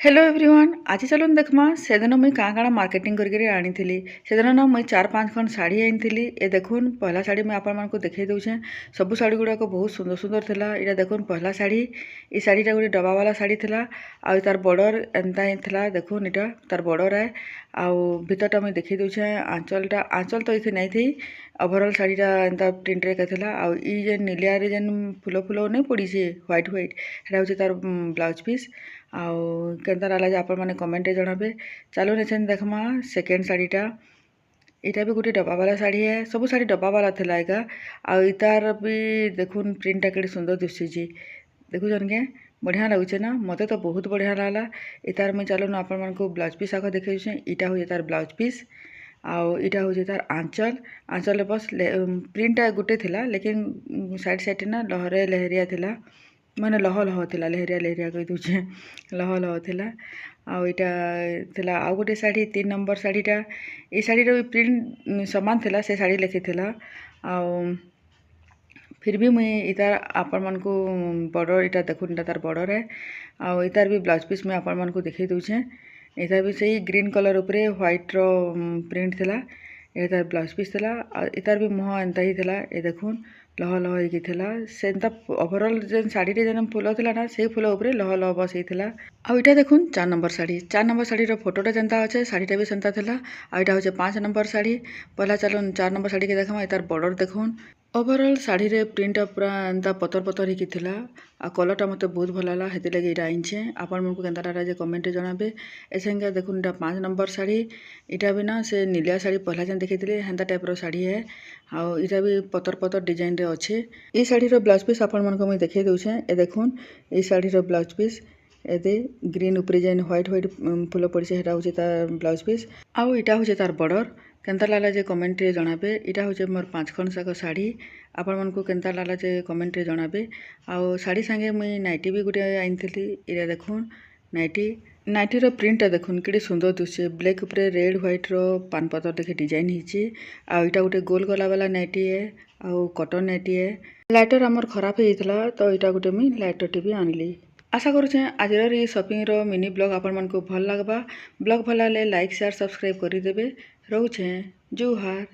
Hello everyone आज चलन देखमा से दिन मुई काँ काँ मार्केटिंग करके आनी से दिन ना मुई 4-5 खंड शाढ़ी आनी ए देखुन पहला शाढ़ी मुझे आपण मानक देखई दूचे सबू शाढ़ी गुड़ाक बहुत सुंदर सुंदर थिला। इटा देखुन पहला शाढ़ी ये शाढ़ीटा गोटे डबा वाला शाढ़ी थिला आ तार बॉर्डर एंता ही थिला। देखुन इटा तार बॉर्डर है आउ भीतरटा मुझे देखई दूचे आंचल तो इथे नहीं थी ओवरऑल शाढ़ीटा एंता प्रिंट रे थिला। आ ई जे नीलिया रे जेन फूल फूल नहीं पड़ी व्हाइट व्हाइट हेटा होचे तार ब्लाउज पीस आउ केन्ता लागला जे आपण माने कमेंट रे जणाबे। चलो नेछन देखमा सेकेंड शाढ़ीटा इटा भी गोटे डब्बा वाला शाढ़ी है सब शाढ़ी डब्बा वाला थिला एका आ इतार भी देखुन प्रिंटटा केडे सुंदर दिसुची देखुछन के बढ़िया लगुचे ना मते तो बहुत बढ़िया लागला। इतार मुई चलो ना आपण मानको ब्लाउज पीस आको देखैछे इटा होय तार ब्लाउज पीस आउ इटा होय तार आंचल बस प्रिंटटा गोटे थिला लेकिन साइड साइड ना लहरे लहरिया थिला मैंने लह लह थिला लहरिया कही दूचे लह लह थिला। आउ इटा थिला आउ गोटे शाढ़ी 3 नंबर शाढ़ीटा ये शाढ़ीर भी प्रिंट समान थिला से शाढ़ी लेखि थिला। आउ फिर भी मुई इतार आपण मानकु बॉर्डर इटा देखुन इटा तार बॉर्डर है आउ इतार भी ब्लाउज पीस में आपण मानकु देखई दूचे इतार भी सही ग्रीन कलर उपरे व्हाइट रो प्रिंट थिला ये तार ब्लाउज पीस थिला। इतार भी मुह एंता ही थिला ये देखुन लह लह होइकी थिला सेंता ओवरऑल जेन शाढ़ी रे जेन फूल थिला ना से फूल उपरे लह लह बस हेइथिला। आ इटा देखुन 4 नंबर शाढ़ी रो फोटोटा जेंता अच्छे शाढ़ीटा भी सेंता थिला। आ इटा होचे 5 नंबर शाढ़ी पहला चलो 4 नंबर शाढ़ी के देखमा इतार बॉर्डर देखुन ओवरऑल शाढ़ी रे प्रिंट पूरा एंता पतर पतर ही थिला आ कलरटा मते बहुत भल लागला हेति लगे इटा आइछे आपण मनकु केनता लागला जे कमेंट रे जणाबे। एसेंगा देखुन इटा 5 नंबर शाढ़ी इटा भी ना से नीलिया शाढ़ी पहला जेन देखैतिले हेंता टाइप रो शाढ़ी है आ इटा भी पतर पतर डिजाइन रे अच्छे। ई शाढ़ी रो ब्लाउज पीस आपण मनकु मुई देखै दउछे ए देखुन ई शाढ़ी रो ब्लाउज पीस एदे ग्रीन उपरे जेन व्हाइट व्हाइट फूल पड़िছে हेटा होचे तार ब्लाउज पीस आउ इटा होचे तार बॉर्डर केनता लागला जे कमेंट रे जणाबे। इटा होचे मोर 5 खंड साक शाढ़ी आपण मनकु केनता लागला जे कमेंट रे जणाबे। आउ शाढ़ी संगे मुई नाइटी भी गुटे आइनथिली इरा देखुन नाइटी रो प्रिंटटा देखुन केडे सुंदर दुसे ब्लैक उपरे रेड व्हाइट रो पान पतर देखे डिजाइन हिची आ इटा गुटे गोल गला वाला नाइटी है आउ कॉटन नाइटी है। लाइटर हमर खराब हेइथला तो इटा गुटे मुई लाइटर टीवी आनली। आशा करुचे आजर ये शॉपिंग रो मिनी ब्लॉग आपण मानकु भल लागबा। ब्लॉग भल लागले लाइक शेयर सब्सक्राइब करि देबे। रहउछे जुहार।